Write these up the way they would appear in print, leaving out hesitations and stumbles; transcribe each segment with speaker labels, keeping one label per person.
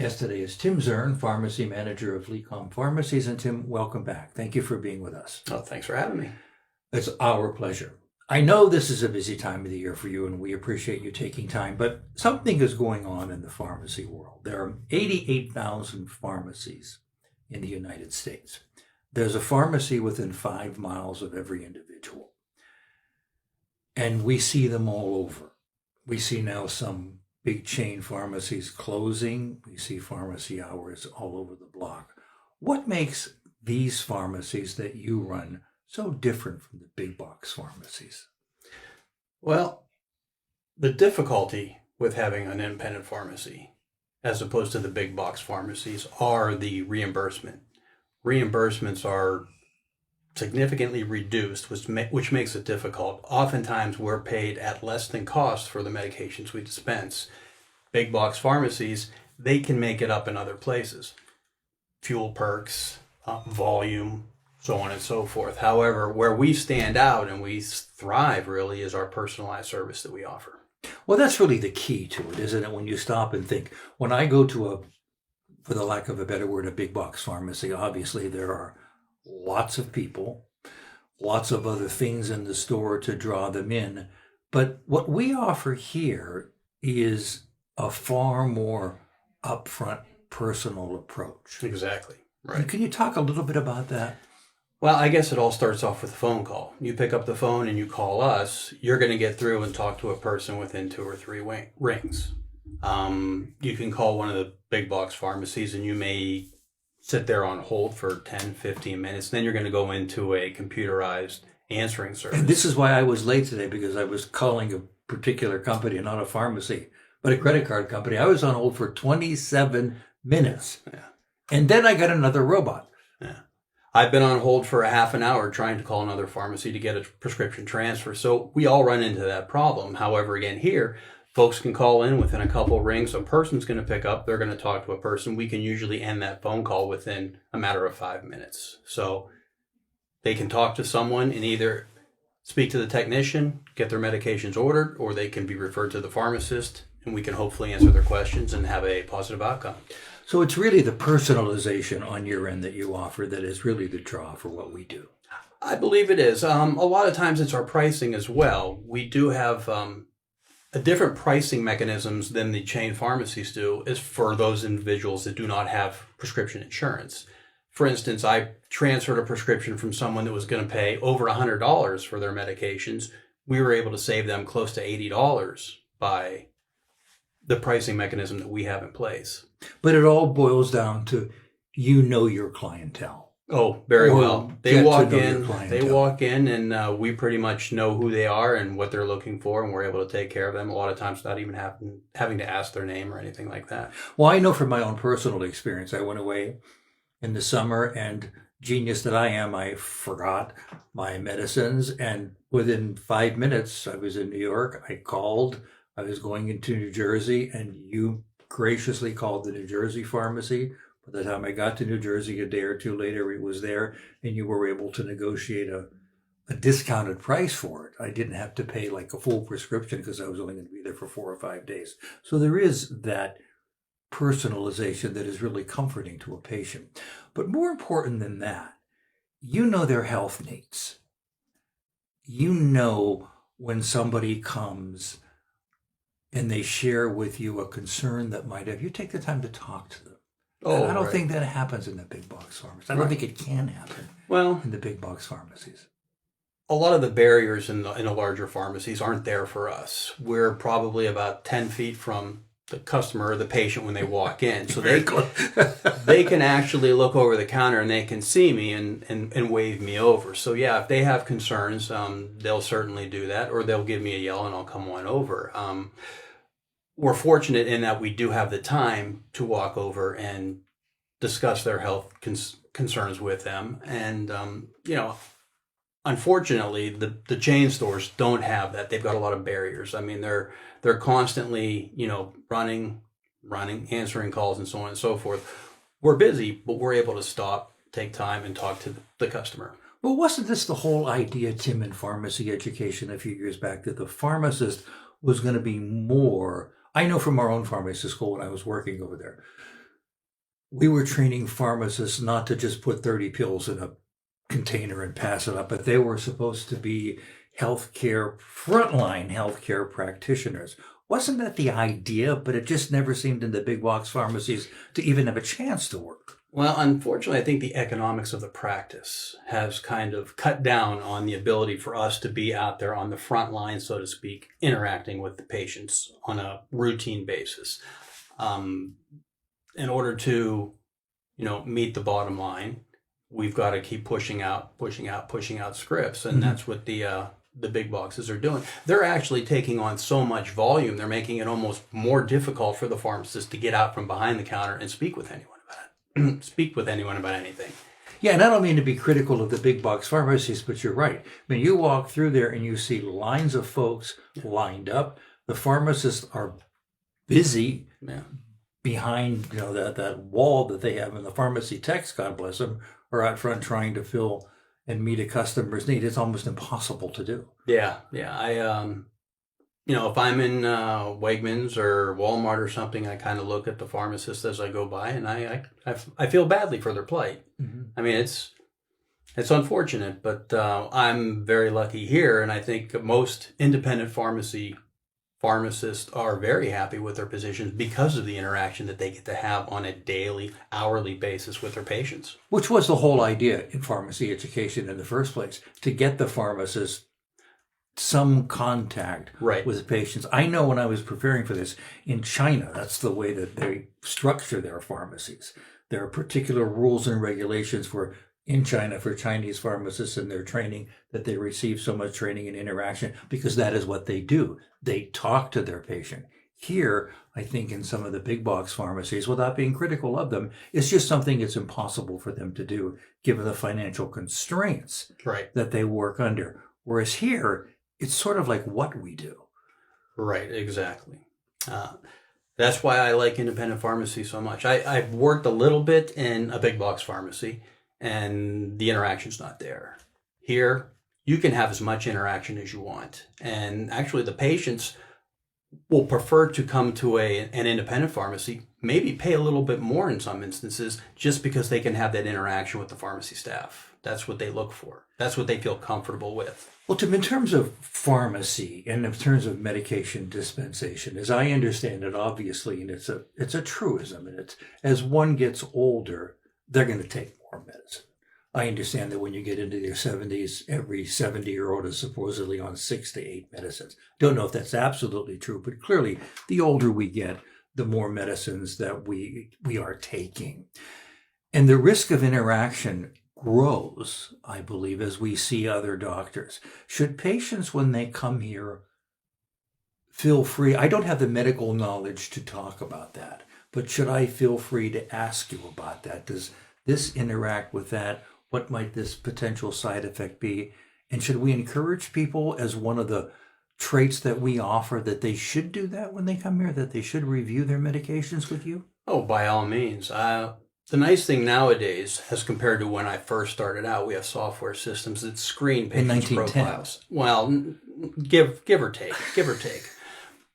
Speaker 1: Guest today is Tim Zurn, Pharmacy Manager of LECOM Pharmacies. And Tim, welcome back. Thank you for being with us.
Speaker 2: Oh, thanks for having me.
Speaker 1: It's our pleasure. I know this is a busy time of the year for you, and we appreciate you taking time, but something is going on in the pharmacy world. There are 88,000 pharmacies in the United States. There's a pharmacy within 5 miles of every individual. And we see them all over. We see now some big chain pharmacies closing. We see pharmacy hours all over the block. What makes these pharmacies that you run so different from the big box pharmacies?
Speaker 2: Well, the difficulty with having an independent pharmacy, as opposed to the big box pharmacies, are the reimbursement. Reimbursements are significantly reduced, which makes it difficult. Oftentimes, we're paid at less than cost for the medications we dispense. Big box pharmacies, they can make it up in other places. Fuel perks, volume, so on and so forth. However, where we stand out and we thrive really is our personalized service that we offer.
Speaker 1: Well, that's really the key to it, isn't it? When you stop and think, when I go to for the lack of a better word, a big box pharmacy, obviously there are lots of people, lots of other things in the store to draw them in. But what we offer here is a far more upfront, personal approach.
Speaker 2: Exactly. Right.
Speaker 1: Can you talk a little bit about that?
Speaker 2: Well, I guess it all starts off with a phone call. You pick up the phone and you call us, you're going to get through and talk to a person within 2 or 3 rings. You can call one of the big box pharmacies and you may sit there on hold for 10, 15 minutes. Then you're going to go into a computerized answering service.
Speaker 1: And this is why I was late today, because I was calling a particular company, not a pharmacy, but a credit card company. I was on hold for 27 minutes.
Speaker 2: Yeah.
Speaker 1: And then I got another robot.
Speaker 2: Yeah. I've been on hold for a half an hour trying to call another pharmacy to get a prescription transfer. So we all run into that problem. However, again, here, folks can call in within a couple of rings. A person's going to pick up. They're going to talk to a person. We can usually end that phone call within a matter of 5 minutes. So they can talk to someone and either speak to the technician, get their medications ordered, or they can be referred to the pharmacist, and we can hopefully answer their questions and have a positive outcome.
Speaker 1: So it's really the personalization on your end that you offer that is really the draw for what we do.
Speaker 2: I believe it is. A lot of times it's our pricing as well. We do have a different pricing mechanisms than the chain pharmacies do is for those individuals that do not have prescription insurance. For instance, I transferred a prescription from someone that was going to pay over $100 for their medications. We were able to save them close to $80 by the pricing mechanism that we have in place.
Speaker 1: But it all boils down to your clientele.
Speaker 2: Oh, very well. They walk in and we pretty much know who they are and what they're looking for, and we're able to take care of them a lot of times without even having to ask their name or anything like that.
Speaker 1: Well, I know from my own personal experience, I went away in the summer, and genius that I am, I forgot my medicines, and within 5 minutes I was in New York. I called. I was going into New Jersey, and you graciously called the New Jersey pharmacy. By the time I got to New Jersey, a day or two later, it was there, and you were able to negotiate a discounted price for it. I didn't have to pay like a full prescription because I was only going to be there for 4 or 5 days. So there is that personalization that is really comforting to a patient. But more important than that, you know their health needs. You know when somebody comes and they share with you a concern that might have, you take the time to talk to them. Oh, and I don't think that happens in the big box pharmacies. I don't think it can happen in the big box pharmacies.
Speaker 2: A lot of the barriers in the larger pharmacies aren't there for us. We're probably about 10 feet from the customer or the patient when they walk in. So they can actually look over the counter and they can see me and wave me over. So yeah, if they have concerns, they'll certainly do that, or they'll give me a yell and I'll come on over. We're fortunate in that we do have the time to walk over and discuss their health concerns with them. And, unfortunately, the chain stores don't have that. They've got a lot of barriers. I mean, they're constantly, running, answering calls and so on and so forth. We're busy, but we're able to stop, take time, and talk to the customer.
Speaker 1: Well, wasn't this the whole idea, Tim, in pharmacy education a few years back, that the pharmacist was going to be more, I know from our own pharmacy school when I was working over there, we were training pharmacists not to just put 30 pills in a container and pass it up, but they were supposed to be frontline healthcare practitioners. Wasn't that the idea? But it just never seemed in the big box pharmacies to even have a chance to work.
Speaker 2: Well, unfortunately, I think the economics of the practice has kind of cut down on the ability for us to be out there on the front line, so to speak, interacting with the patients on a routine basis. In order to, meet the bottom line, we've got to keep pushing out scripts, and that's what the big boxes are doing. They're actually taking on so much volume; they're making it almost more difficult for the pharmacist to get out from behind the counter and speak with anyone about anything.
Speaker 1: Yeah, and I don't mean to be critical of the big box pharmacies, but you're right. I mean, you walk through there and you see lines of folks lined up. The pharmacists are busy behind that wall that they have, and the pharmacy techs, God bless them, are out front trying to fill and meet a customer's need. It's almost impossible to do.
Speaker 2: Yeah. I if I'm in Wegmans or Walmart or something, I kind of look at the pharmacist as I go by, and I feel badly for their plight. Mm-hmm. I mean, it's unfortunate, but I'm very lucky here, and I think most independent pharmacists are very happy with their positions because of the interaction that they get to have on a daily, hourly basis with their patients.
Speaker 1: Which was the whole idea in pharmacy education in the first place, to get the pharmacist some contact with the patients. I know when I was preparing for this, in China, that's the way that they structure their pharmacies. There are particular rules and regulations in China for Chinese pharmacists and their training, that they receive so much training and interaction, because that is what they do. They talk to their patient. Here, I think in some of the big box pharmacies, without being critical of them, it's just something it's impossible for them to do, given the financial constraints that they work under. Whereas here, it's sort of like what we do.
Speaker 2: Right, exactly. That's why I like independent pharmacy so much. I've worked a little bit in a big box pharmacy, and the interaction's not there. Here, you can have as much interaction as you want. And actually, the patients will prefer to come to an independent pharmacy, maybe pay a little bit more in some instances, just because they can have that interaction with the pharmacy staff. That's what they look for. That's what they feel comfortable with.
Speaker 1: Well, Tim, in terms of pharmacy and in terms of medication dispensation, as I understand it, obviously, and it's a truism, and it's, as one gets older, they're going to take more medicine. I understand that when you get into your 70s, every 70-year-old is supposedly on 6 to 8 medicines. Don't know if that's absolutely true, but clearly, the older we get, the more medicines that we are taking. And the risk of interaction grows, I believe, as we see other doctors. Should patients, when they come here, feel free? I don't have the medical knowledge to talk about that, but should I feel free to ask you about that? Does this interact with that? What might this potential side effect be? And should we encourage people, as one of the traits that we offer, that they should do that when they come here, that they should review their medications with you?
Speaker 2: Oh, by all means. The nice thing nowadays, as compared to when I first started out, we have software systems that screen patients' profiles. Well, give or take.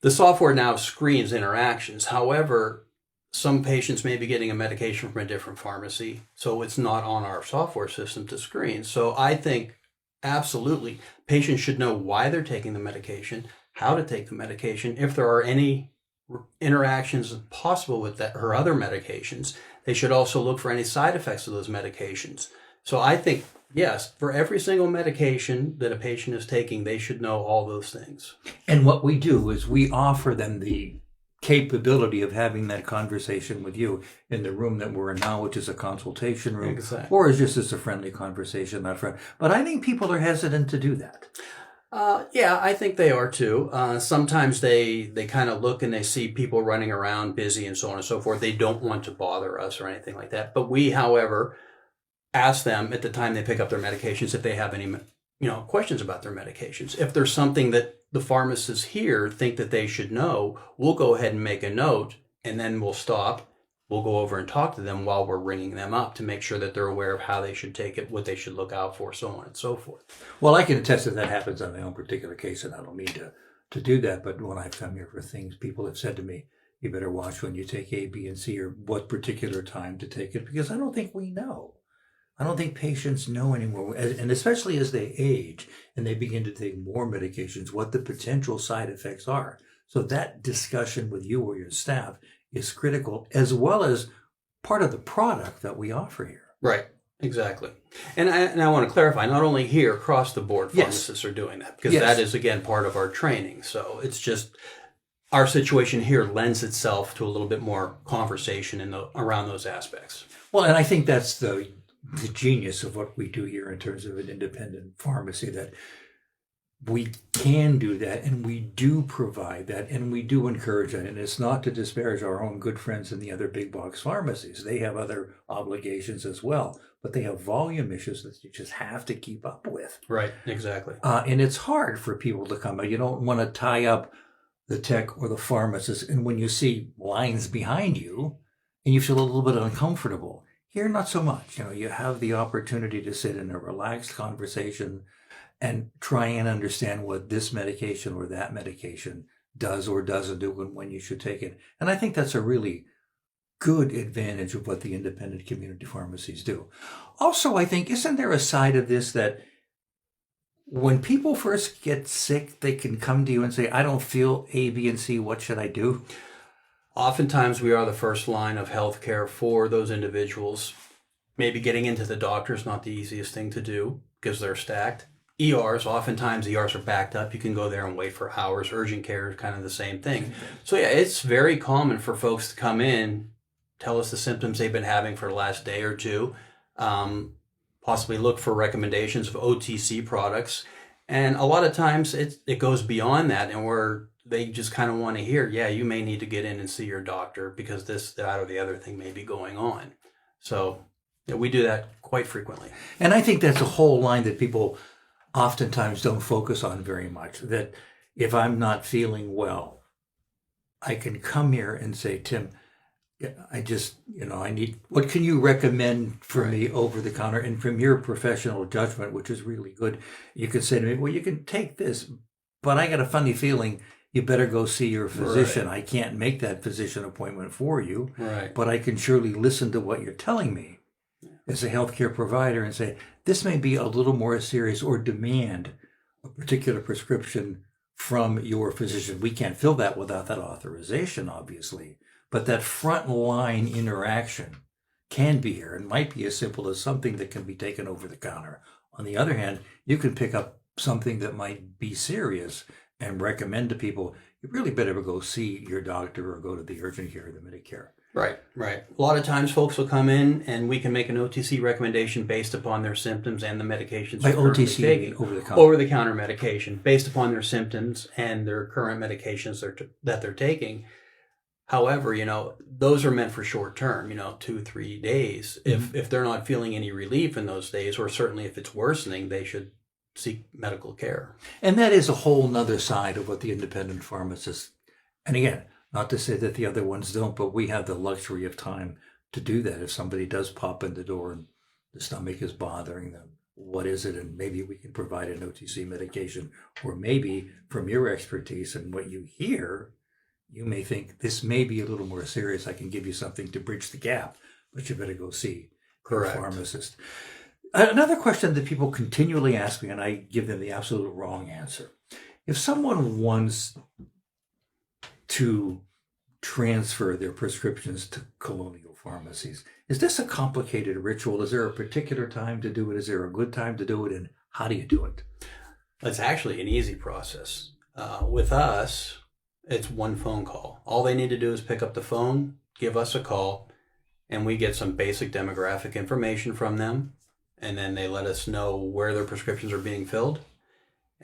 Speaker 2: The software now screens interactions. However, some patients may be getting a medication from a different pharmacy, so it's not on our software system to screen. So I think absolutely patients should know why they're taking the medication, how to take the medication, if there are any interactions possible with that or other medications. They should also look for any side effects of those medications. So I think, yes, for every single medication that a patient is taking, they should know all those things.
Speaker 1: And what we do is we offer them the capability of having that conversation with you in the room that we're in now, which is a consultation room, or is just as a friendly conversation, not friend. But I think people are hesitant to do that.
Speaker 2: Yeah, I think they are too. Sometimes they kind of look and they see people running around busy and so on and so forth. They don't want to bother us or anything like that. But we, however, ask them at the time they pick up their medications if they have any questions about their medications. If there's something that the pharmacists here think that they should know, we'll go ahead and make a note, and then we'll stop. We'll go over and talk to them while we're ringing them up to make sure that they're aware of how they should take it, what they should look out for, so on and so forth.
Speaker 1: Well, I can attest that happens on my own particular case, and I don't mean to do that, but when I've come here for things, people have said to me, you better watch when you take A, B, and C, or what particular time to take it, because I don't think we know. I don't think patients know anymore, and especially as they age and they begin to take more medications, what the potential side effects are. So that discussion with you or your staff is critical, as well as part of the product that we offer here.
Speaker 2: Right. Exactly. And I want to clarify, not only here, across the board,
Speaker 1: Yes.
Speaker 2: pharmacists are doing that, because
Speaker 1: Yes.
Speaker 2: that is, again, part of our training. So it's just our situation here lends itself to a little bit more conversation around those aspects.
Speaker 1: Well, and I think that's the genius of what we do here in terms of an independent pharmacy, that we can do that, and we do provide that, and we do encourage that. And it's not to disparage our own good friends in the other big box pharmacies. They have other obligations as well, but they have volume issues that you just have to keep up with.
Speaker 2: Right, exactly.
Speaker 1: And it's hard for people to come. You don't want to tie up the tech or the pharmacist, and when you see lines behind you, and you feel a little bit uncomfortable. Here, not so much. You have the opportunity to sit in a relaxed conversation and try and understand what this medication or that medication does or doesn't do, and when you should take it. And I think that's a really good advantage of what the independent community pharmacies do. Also, I think, isn't there a side of this that when people first get sick, they can come to you and say, I don't feel A, B, and C, what should I do?
Speaker 2: Oftentimes, we are the first line of healthcare for those individuals. Maybe getting into the doctor is not the easiest thing to do because they're stacked. Oftentimes ERs are backed up. You can go there and wait for hours. Urgent care is kind of the same thing. So yeah, it's very common for folks to come in, tell us the symptoms they've been having for the last day or two, possibly look for recommendations of OTC products. And a lot of times it goes beyond that, and they just kind of want to hear, yeah, you may need to get in and see your doctor because this, that, or the other thing may be going on. So yeah, we do that quite frequently.
Speaker 1: And I think that's a whole line that people oftentimes don't focus on very much, that if I'm not feeling well, I can come here and say, Tim, I just, I need, what can you recommend for me over the counter? And from your professional judgment, which is really good, you can say to me, well, you can take this, but I got a funny feeling you better go see your physician.
Speaker 2: Right.
Speaker 1: I can't make that physician appointment for you,
Speaker 2: Right.
Speaker 1: but I can surely listen to what you're telling me as a healthcare provider and say, this may be a little more serious, or demand a particular prescription from your physician. We can't fill that without that authorization, obviously, but that front line interaction can be here and might be as simple as something that can be taken over the counter. On the other hand, you can pick up something that might be serious and recommend to people, you really better go see your doctor or go to the urgent care or the Medicare.
Speaker 2: Right. A lot of times folks will come in and we can make an OTC recommendation based upon their symptoms and the medications
Speaker 1: By
Speaker 2: they're currently
Speaker 1: OTC,
Speaker 2: taking.
Speaker 1: over-the-counter.
Speaker 2: Over-the-counter medication based upon their symptoms and their current medications that they're taking. However, those are meant for short term, 2-3 days.
Speaker 1: Mm-hmm.
Speaker 2: If they're not feeling any relief in those days, or certainly if it's worsening, they should seek medical care.
Speaker 1: And that is a whole nother side of what the independent pharmacists, and again, not to say that the other ones don't, but we have the luxury of time to do that. If somebody does pop in the door and the stomach is bothering them, what is it? And maybe we can provide an OTC medication, or maybe from your expertise and what you hear, you may think this may be a little more serious. I can give you something to bridge the gap, but you better go see your pharmacist. Another question that people continually ask me, and I give them the absolute wrong answer. If someone wants to transfer their prescriptions to Colonial pharmacies, is this a complicated ritual? Is there a particular time to do it? Is there a good time to do it? And how do you do it?
Speaker 2: It's actually an easy process. With us, it's one phone call. All they need to do is pick up the phone, give us a call, and we get some basic demographic information from them. And then they let us know where their prescriptions are being filled.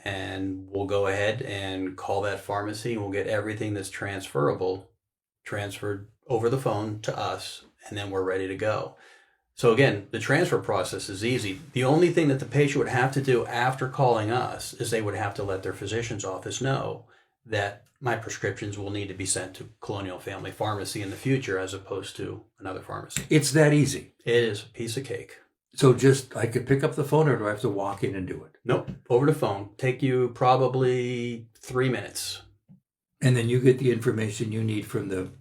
Speaker 2: And we'll go ahead and call that pharmacy, and we'll get everything that's transferable transferred over the phone to us, and then we're ready to go. So again, the transfer process is easy. The only thing that the patient would have to do after calling us is they would have to let their physician's office know that my prescriptions will need to be sent to Colonial Family Pharmacy in the future as opposed to another pharmacy.
Speaker 1: It's that easy.
Speaker 2: It is a piece of cake.
Speaker 1: So I could pick up the phone, or do I have to walk in and do it?
Speaker 2: Nope, over the phone. Take you probably 3 minutes.
Speaker 1: And then you get the information you need from the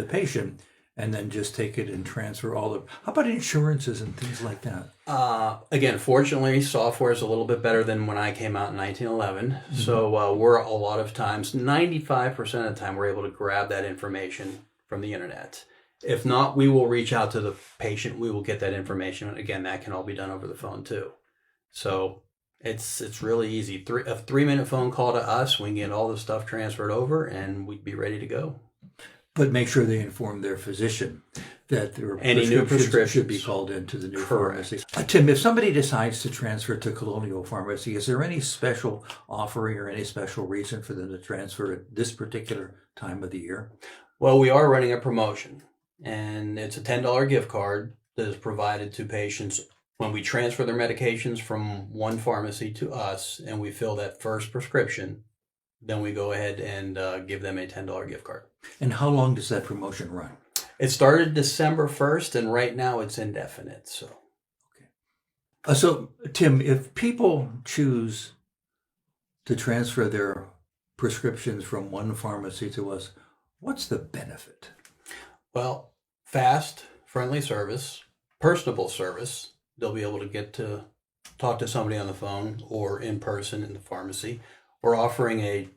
Speaker 1: patient, and then just take it and transfer all of. How about insurances and things like that?
Speaker 2: Again, fortunately, software is a little bit better than when I came out in 1911. Mm-hmm. So we're a lot of times, 95% of the time, we're able to grab that information from the internet. If not, we will reach out to the patient. We will get that information. Again, that can all be done over the phone too. So it's really easy. A 3-minute phone call to us, we can get all the stuff transferred over, and we'd be ready to go.
Speaker 1: But make sure they inform their physician that their
Speaker 2: any new prescriptions
Speaker 1: should be called into the new pharmacy. Tim, if somebody decides to transfer to Colonial Pharmacy, is there any special offering or any special reason for them to transfer at this particular time of the year?
Speaker 2: Well, we are running a promotion, and it's a $10 gift card that is provided to patients when we transfer their medications from one pharmacy to us, and we fill that first prescription. Then we go ahead and give them a $10 gift card.
Speaker 1: And how long does that promotion run?
Speaker 2: It started December 1st, and right now it's indefinite. So,
Speaker 1: okay. So Tim, if people choose to transfer their prescriptions from one pharmacy to us, what's the benefit?
Speaker 2: Well, fast, friendly service, personable service. They'll be able to get to talk to somebody on the phone or in person in the pharmacy. We're offering a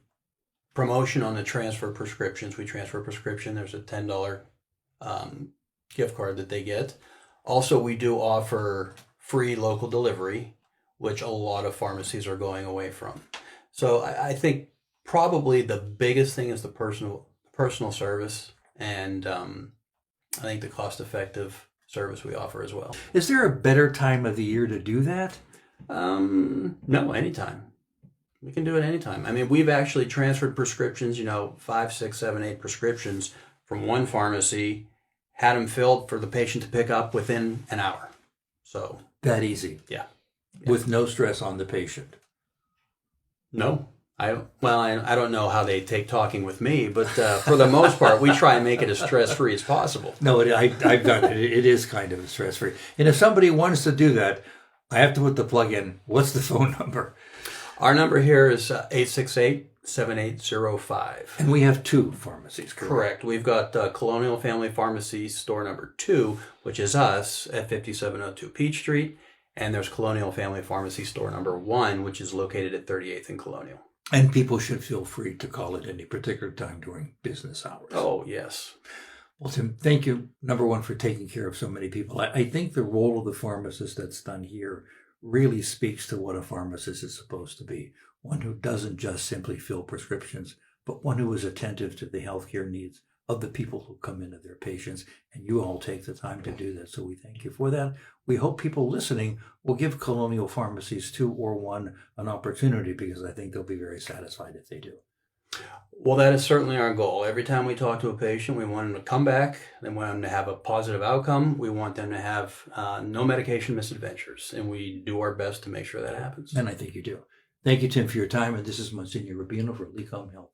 Speaker 2: promotion on the transfer prescriptions. We transfer a prescription. There's a $10 gift card that they get. Also, we do offer free local delivery, which a lot of pharmacies are going away from. So I think probably the biggest thing is the personal service, and I think the cost-effective service we offer as well.
Speaker 1: Is there a better time of the year to do that?
Speaker 2: No, anytime. We can do it anytime. I mean, we've actually transferred prescriptions, 5, 6, 7, 8 prescriptions from one pharmacy, had them filled for the patient to pick up within an hour. So
Speaker 1: that easy?
Speaker 2: Yeah.
Speaker 1: With no stress on the patient?
Speaker 2: No. I don't know how they take talking with me, but for the most part, we try and make it as stress-free as possible.
Speaker 1: No, I've done it. It is kind of stress-free. And if somebody wants to do that, I have to put the plug in. What's the phone number?
Speaker 2: Our number here is 868-7805.
Speaker 1: And we have 2 pharmacies, correct?
Speaker 2: Correct. We've got Colonial Family Pharmacy store number 2, which is us at 5702 Peach Street. And there's Colonial Family Pharmacy store number 1, which is located at 38th and Colonial.
Speaker 1: And people should feel free to call at any particular time during business hours.
Speaker 2: Oh, yes.
Speaker 1: Well, Tim, thank you, number one, for taking care of so many people. I think the role of the pharmacist that's done here really speaks to what a pharmacist is supposed to be. One who doesn't just simply fill prescriptions, but one who is attentive to the healthcare needs of the people who come into their patients. And you all take the time to do that. So we thank you for that. We hope people listening will give Colonial Pharmacies 2 or 1 an opportunity, because I think they'll be very satisfied if they do.
Speaker 2: Well, that is certainly our goal. Every time we talk to a patient, we want them to come back. They want them to have a positive outcome. We want them to have no medication misadventures, and we do our best to make sure that happens.
Speaker 1: And I think you do. Thank you, Tim, for your time. And this is Monsignor Rubino for LECOM Health.